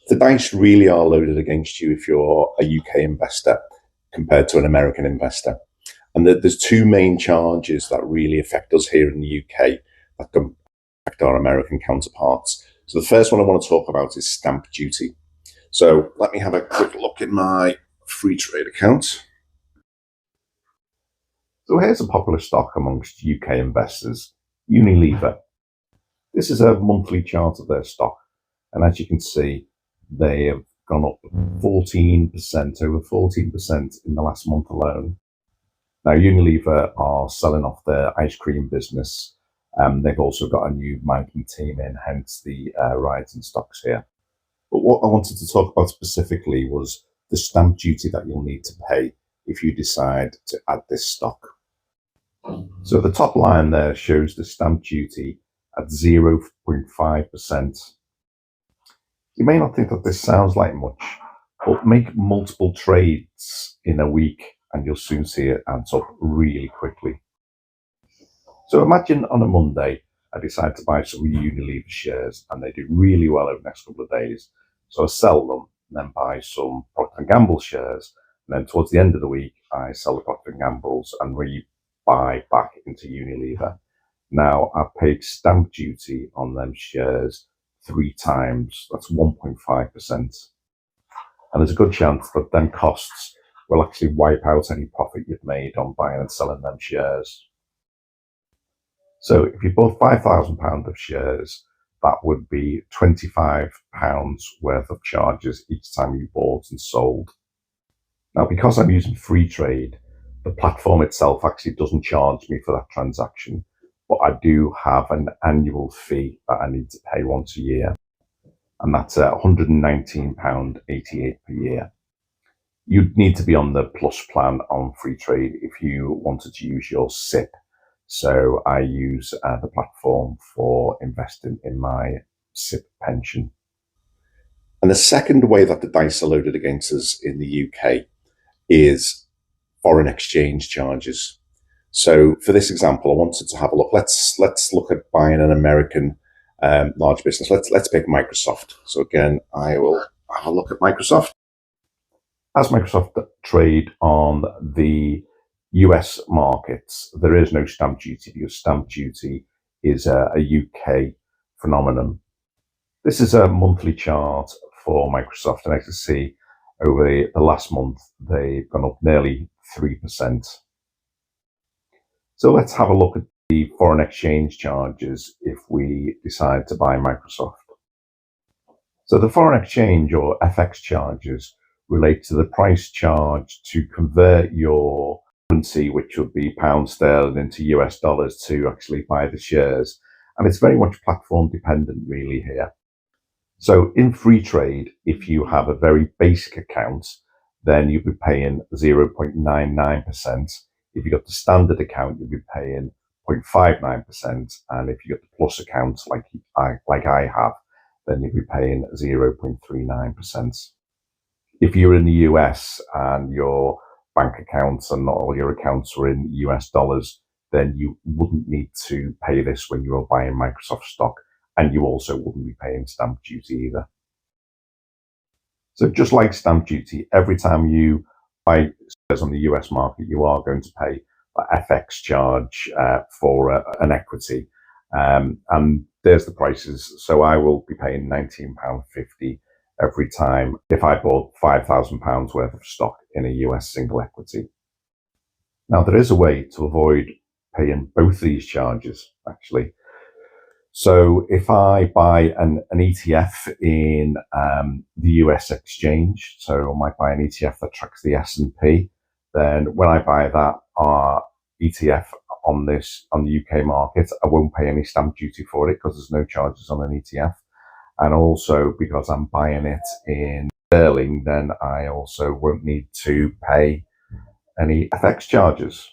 The dice really are loaded against you if you're a UK investor compared to an American investor. And there's two main charges that really affect us here in the UK that don't affect our American counterparts. So the first one I want to talk about is stamp duty. So let me have a quick look at my free trade account. So here's a popular stock amongst UK investors, Unilever. This is a monthly chart of their stock. And as you can see, they have gone up 14%, over 14% in the last month alone. Now, Unilever are selling off their ice cream business. They've also got a new management team in, hence the rise in stocks here. But what I wanted to talk about specifically was the stamp duty that you'll need to pay if you decide to add this stock. So the top line there shows the stamp duty at 0.5%. You may not think that this sounds like much, but make multiple trades in a week and you'll soon see it adds up really quickly. So imagine on a Monday, I decide to buy some Unilever shares and they do really well over the next couple of days. So I sell them and then buy some Procter & Gamble shares. And then towards the end of the week, I sell the Procter & Gamble's and buy back into Unilever. Now I've paid stamp duty on them shares 3 times. That's 1.5%. And there's a good chance that them costs will actually wipe out any profit you've made on buying and selling them shares. So if you bought £5,000 of shares, that would be £25 worth of charges each time you bought and sold. Now, because I'm using free trade, the platform itself actually doesn't charge me for that transaction, but I do have an annual fee that I need to pay once a year, and that's £119.88 per year. You'd need to be on the plus plan on free trade if you wanted to use your SIP. So I use the platform for investing in my SIP pension. And the second way that the dice are loaded against us in the UK is foreign exchange charges. So for this example, I wanted to have a look. Let's look at buying an American large business. Let's pick Microsoft. So again, I will have a look at Microsoft. As Microsoft trade on the US markets, there is no stamp duty because stamp duty is a UK phenomenon. This is a monthly chart for Microsoft, and as you can see, over the last month, they've gone up nearly 3%. So let's have a look at the foreign exchange charges if we decide to buy Microsoft. So the foreign exchange or FX charges relate to the price charge to convert your currency, which would be pound sterling, into US dollars to actually buy the shares. And it's very much platform dependent really here. So in free trade, if you have a very basic account, then you'll be paying 0.99%. If you've got the standard account, you'll be paying 0.59%. And if you've got the plus account like I have, then you'll be paying 0.39%. If you're in the US and your bank accounts and not all your accounts are in US dollars, then you wouldn't need to pay this when you're buying Microsoft stock, and you also wouldn't be paying stamp duty either. So just like stamp duty, every time you buy shares on the US market, you are going to pay an FX charge for an equity. And there's the prices. So I will be paying £19.50 every time if I bought £5,000 worth of stock in a US single equity. Now, there is a way to avoid paying both these charges, actually. So if I buy an ETF in the US exchange, so I might buy an ETF that tracks the S&P, then when I buy that ETF on the UK market, I won't pay any stamp duty for it because there's no charges on an ETF. And also because I'm buying it in sterling, then I also won't need to pay any FX charges.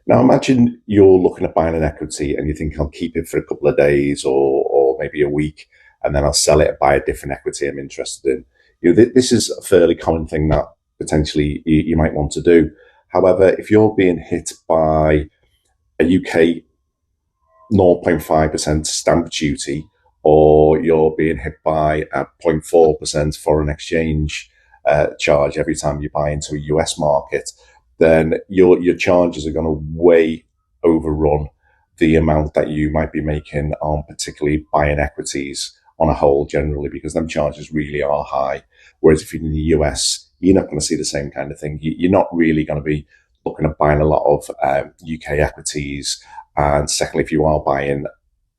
Now imagine you're looking at buying an equity and you think I'll keep it for a couple of days or maybe a week, and then I'll sell it and buy a different equity I'm interested in. This is a fairly common thing that potentially you might want to do. However, if you're being hit by a UK 0.5% stamp duty or you're being hit by a 0.4% foreign exchange charge every time you buy into a US market, then your charges are going to way overrun the amount that you might be making on particularly buying equities on a whole generally, because them charges really are high. Whereas if you're in the US, you're not going to see the same kind of thing. You're not really going to be looking at buying a lot of UK equities. And secondly, if you are buying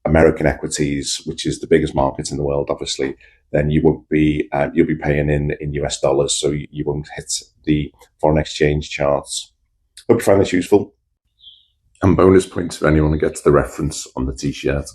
American equities, which is the biggest market in the world, obviously, then you won't be you'll be paying in US dollars, so you won't hit the foreign exchange charts. Hope you find this useful. And bonus points for anyone who gets the reference on the t-shirt.